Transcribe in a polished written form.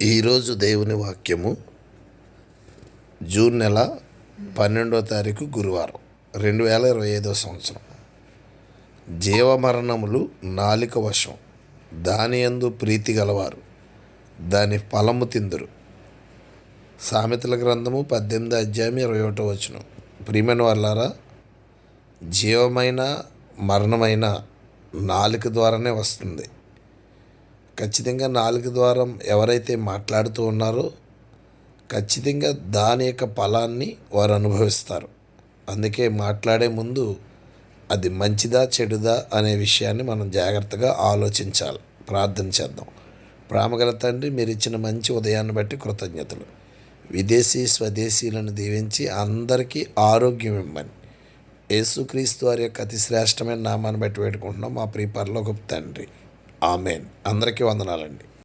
ఈరోజు దేవుని వాక్యము జూన్ నెల 12వ తారీఖు గురువారం 2025 సంవత్సరం. జీవమరణములు నాలిక వశం, దాని యందు ప్రీతి గలవారు దాని ఫలము తిందురు. సామెతల గ్రంథము 18వ అధ్యాయం 21వ వచనం. ప్రియమైన వాళ్ళారా, జీవమైన మరణమైన నాలుక ద్వారానే వస్తుంది. ఖచ్చితంగా నాలుక ద్వారా ఎవరైతే మాట్లాడుతూ ఉన్నారో ఖచ్చితంగా దాని యొక్క ఫలాన్ని వారు అనుభవిస్తారు. అందుకే మాట్లాడే ముందు అది మంచిదా చెడుదా అనే విషయాన్ని మనం జాగ్రత్తగా ఆలోచించాలి. ప్రార్థన చేద్దాం. ప్రేమగల తండ్రి, మీరు ఇచ్చిన మంచి ఉదయాన్ని బట్టి కృతజ్ఞతలు. విదేశీ స్వదేశీలను దీవించి అందరికీ ఆరోగ్యం ఇవ్వమని యేసుక్రీస్తు వారి యొక్క అతి శ్రేష్టమైన నామాన్ని బట్టి పెట్టుకుంటున్నాం మా ప్రియ పరలోకపు తండ్రి. ఆమెన్. అందరికీ వందనాలండి.